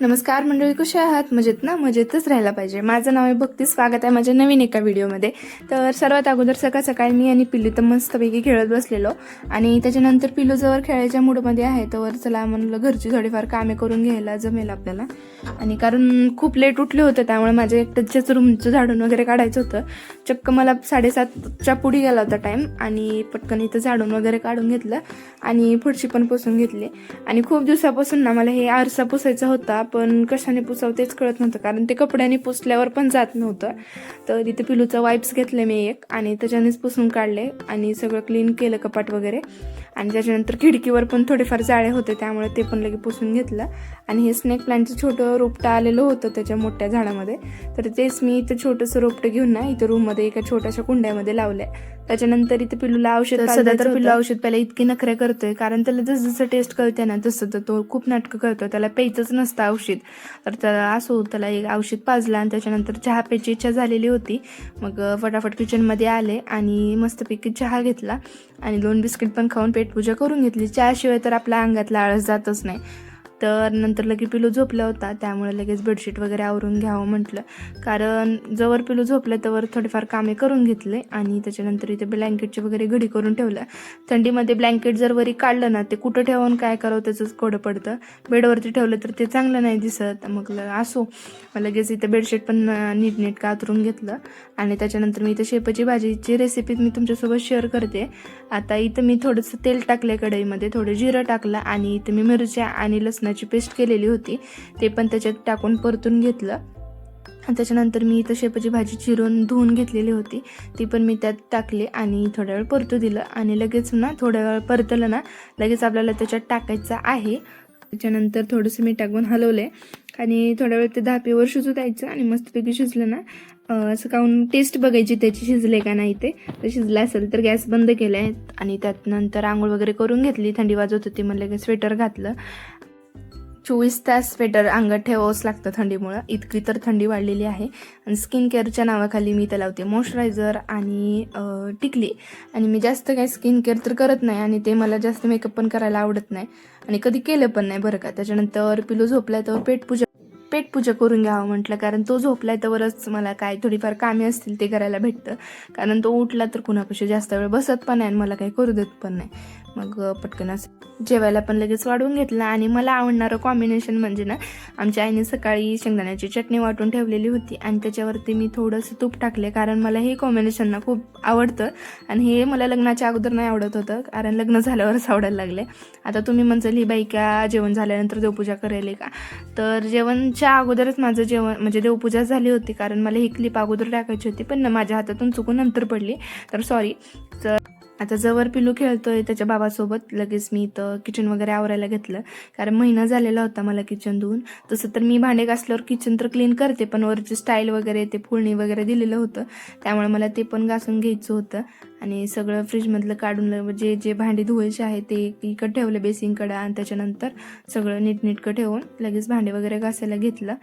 नमस्कार मंडळी, कशा आहात? मजेत ना? मजेतच राहायला पाहिजे. माझं नाव आहे भक्ती. स्वागत आहे माझ्या नवीन एका व्हिडिओमध्ये. तर सर्वात अगोदर सकाळ सकाळी मी आणि पिल्लू तर मस्तपैकी खेळत बसलेलो आणि त्याच्यानंतर पिल्लू जवळ खेळायच्या मूडमध्ये आहे तर चला म्हणलं घरची थोडीफार कामे करून घ्यायला जमेल आपल्याला. आणि कारण खूप लेट उठले होते त्यामुळे माझ्या एकट्याच्याच रूमचं झाडून वगैरे काढायचं होतं. चक्क मला 7:30च्या पुढे गेला होता टाईम आणि पटकन इथं झाडून वगैरे काढून घेतलं आणि फरशी पण पुसून घेतली. आणि खूप दिवसापासून ना मला हे आरसा पुसायचा होता, पण कशाने पुसावं तेच कळत नव्हतं कारण ते कपड्याने पुसल्यावर पण जात नव्हतं. तर तिथे पिलूचा वाईप्स घेतले मी एक आणि त्याच्यानेच पुसून काढले आणि सगळं क्लीन केलं कपाट वगैरे. आणि त्याच्यानंतर खिडकीवर पण थोडेफार जाळे होते त्यामुळे ते पण लगे पुसून घेतलं. आणि हे स्नेक प्लांटचं छोटं रोपटं आलेलं होतं त्याच्या मोठ्या झाडामध्ये, तर तेच मी इथं छोटंसं रोपटं घेऊन ना इथं रूममध्ये एका छोट्याशा कुंड्यामध्ये लावलंय. त्याच्यानंतर इथे पिल्लूला औषध सध्या तर पिल्लू औषध प्यायला इतकी नखरे करतोय कारण त्याला जसं जसं टेस्ट कळते ना तसं तर तो खूप नाटकं करतो. त्याला प्यायचंच नसतं औषध, तर त्याला असो त्याला एक औषध पाजलं आणि त्याच्यानंतर चहा प्यायची इच्छा झालेली होती. मग फटाफट किचनमध्ये आले आणि मस्तपैकी चहा घेतला आणि 2 बिस्किट पण खाऊन पेटपूजा करून घेतली. चहाशिवाय तर आपल्या अंगातला आळस जातच नाही. तर नंतर लगे पिलू झोपला होता त्यामुळे लगेच बेडशीट वगैरे आवरून घ्यावं म्हटलं, कारण जवळ पिलू झोपलं तवर थोडीफार कामे करून घेतले. आणि त्याच्यानंतर इथे ब्लँकेटची वगैरे घडी करून ठेवलं. थंडीमध्ये ब्लँकेट जर वरी काढलं ना ते कुठं ठेवून काय करावं त्याचंच कोडं पडतं. बेडवरती ठेवलं तर ते चांगलं नाही दिसत. मग असो लगेच इथे बेडशीट पण नीटनेट कातरून घेतलं. आणि त्याच्यानंतर मी इथं शेपूची भाजीची रेसिपी मी तुमच्यासोबत शेअर करते. आता इथं मी थोडंसं तेल टाकलं कढईमध्ये, थोडं जिरं टाकलं आणि इथं मी मिरच्या आणि लसणाची पेस्ट केलेली होती ते पण त्याच्यात टाकून परतून घेतलं. त्याच्यानंतर मी इथं शेपूची भाजी चिरून धुवून घेतलेली होती ती पण मी त्यात टाकली आणि थोड्या वेळ परतू दिलं. आणि लगेच ना थोड्या वेळ परतलं ना लगेच आपल्याला त्याच्यात टाकायचं आहे. त्याच्यानंतर थोडंसं मी टाकून हलवले आणि थोड्या वेळ ते धापीवर शिजू द्यायचं. आणि मस्तपैकी शिजलं ना असं काहून टेस्ट बघायची त्याची शिजले का नाही ते. तर शिजलं असेल तर गॅस बंद केला आहे आणि त्यात नंतर आंघोळ वगैरे करून घेतली. थंडी वाजत होती म्हणलं की स्वेटर घातलं. 24 तास स्वेटर अंगात ठेवावंच लागतं थंडीमुळं, इतकी तर थंडी वाढलेली आहे. आणि स्किन केअरच्या नावाखाली मी इथं लावते मॉइश्चरायझर आणि टिकली. आणि मी जास्त काही स्किन केअर तर करत नाही आणि ते मला जास्त मेकअप पण करायला आवडत नाही आणि कधी केलं पण नाही बरं का. त्याच्यानंतर पिलू झोपलाय तर पेटपूजा करून घ्यावं म्हटलं, कारण तो झोपलाय तरच मला काय थोडीफार कामे असतील ते करायला भेटतं. कारण तो उठला तर कुणापाशी जास्त वेळ बसत पण नाही आणि मला काही करू देत पण नाही. मग पटकन असं जेवायला पण लगेच वाढवून घेतलं. आणि मला आवडणारं कॉम्बिनेशन म्हणजे ना आमच्या आईने सकाळी शेंगदाण्याची चटणी वाटून ठेवलेली होती आणि त्याच्यावरती मी थोडंसं तूप टाकले, कारण मला हे कॉम्बिनेशन ना खूप आवडतं. आणि हे मला लग्नाच्या अगोदर नाही आवडत होतं, कारण लग्न झाल्यावरच आवडायला लागले. आता तुम्ही म्हणसाल ही बाई का जेवण झाल्यानंतर देवपूजा करेल का, तर जेवणच्या अगोदरच माझं जेवण म्हणजे देवपूजा झाली होती, कारण मला ही क्लिप अगोदर टाकायची होती पण माझ्या हातातून चुकून नंतर पडली, तर सॉरी. तर आता जवळ पिलू खेळतोय त्याच्या बाबासोबत लगेच मी इथं किचन वगैरे आवरायला घेतलं, कारण महिना झालेला होता मला किचन धुवून. तसं तर मी भांडे घासल्यावर किचन तर क्लीन करते, पण वरची स्टाईल वगैरे ते फुलणी वगैरे दिलेलं होतं त्यामुळे मला ते पण घासून घ्यायचं होतं. आणि सगळं फ्रीजमधलं काढून जे भांडी धुवायचे आहे ते इकडं ठेवलं बेसिंगकडं. आणि त्याच्यानंतर सगळं नीटनेटकं ठेवून लगेच भांडे वगैरे घासायला घेतलं.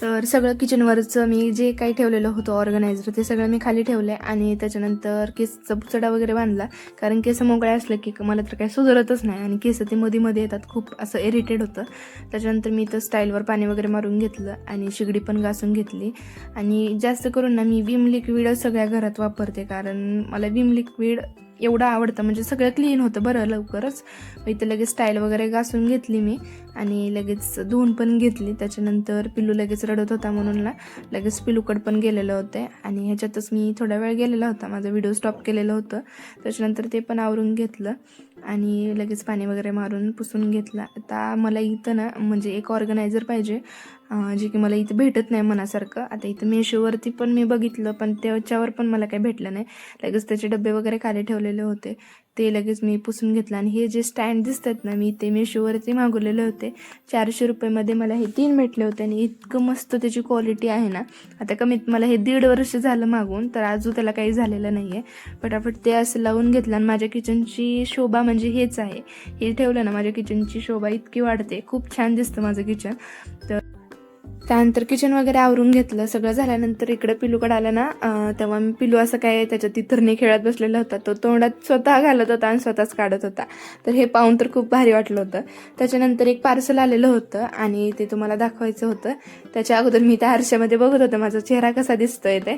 तर सगळं किचनवरचं मी जे काही ठेवलेलं होतं ऑर्गनायझर ते सगळं मी खाली ठेवलं आणि त्याच्यानंतर केसचा पुचडा वगैरे बांधला, कारण केस मोकळे असलं की मला तर काही सुधारतच नाही आणि केस ते मध्ये येतात, खूप असं इरिटेट होतं. त्याच्यानंतर मी इथं स्टाईलवर पाणी वगैरे मारून घेतलं आणि शिगडी पण घासून घेतली. आणि जास्त करून ना मी विम लिक्विड सगळ्या घरात वापरते, कारण मला विम लिक्विड एवढं आवडतं, म्हणजे सगळं क्लीन होतं बरं लवकरच. इथं लगेच स्टाईल वगैरे घासून घेतली मी आणि लगेच धुवून पण घेतली. त्याच्यानंतर पिल्लू लगेच रडत होता म्हणून ना लगेच पिलूकड पण गेलेलं होते आणि ह्याच्यातच मी थोडा वेळ गेलेला होता, माझं व्हिडिओ स्टॉप केलेलं होतं. त्याच्यानंतर ते पण आवरून घेतलं आणि लगेच पाणी वगैरे मारून पुसून घेतलं. आता मला इथं ना म्हणजे एक ऑर्गनायझर पाहिजे जे की मला इथं भेटत नाही मनासारखं. आता इथं मेशोवरती पण मी बघितलं पण त्याच्यावर पण मला काही भेटलं नाही. लगेच त्याचे डबे वगैरे खाली ठेवलेले होते ते लगेच मी पुसून घेतलं. आणि हे जे स्टँड दिसतात ना मी ते मेशोवरती मागवलेले होते, 400 रुपयेमध्ये मला हे 3 भेटले होते आणि इतकं मस्त त्याची क्वालिटी आहे ना. आता कमीत मला हे 1.5 वर्ष झालं मागून, तर अजून त्याला काही झालेलं नाही आहे. फटाफट ते असं लावून घेतलं आणि माझ्या किचनची शोभा म्हणजे हेच आहे. हे ठेवलं ना माझ्या किचनची शोभा इतकी वाढते, खूप छान दिसतं माझं किचन. तर त्यानंतर किचन वगैरे आवरून घेतलं. सगळं झाल्यानंतर इकडे पिलूकडे आलं ना, तेव्हा मी पिलू असं काय त्याच्या तिथरने खेळत बसलेला होता. तो तोंडात स्वतः घालत होता आणि स्वतःच काढत होता. तर हे पाहून तर खूप भारी वाटलं होतं. त्याच्यानंतर एक पार्सल आलेलं होतं आणि ते तुम्हाला दाखवायचं होतं. त्याच्या अगोदर मी त्या आरशामध्ये बघत होते माझा चेहरा कसा दिसतोय ते.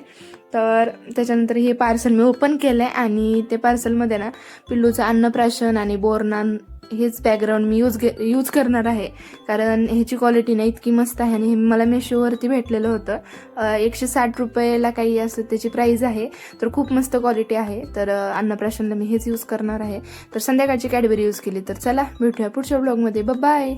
तर त्याच्यानंतर हे पार्सल मी ओपन केलं आहे आणि ते पार्सलमध्ये ना पिल्लूचं अन्नप्राशन आणि बोरनान हेच बॅकग्राऊंड मी यूज करणार आहे. कारण ह्याची क्वालिटी ना इतकी मस्त आहे आणि हे मला मेशोवरती भेटलेलं होतं. 160 रुपयाला काही असं त्याची प्राईज आहे. तर खूप मस्त क्वालिटी आहे. तर अन्नप्राशनला मी हेच यूज करणार आहे. तर संध्याकाळची कॅडबरी यूज केली. तर चला भेटूया पुढच्या ब्लॉगमध्ये. बाय.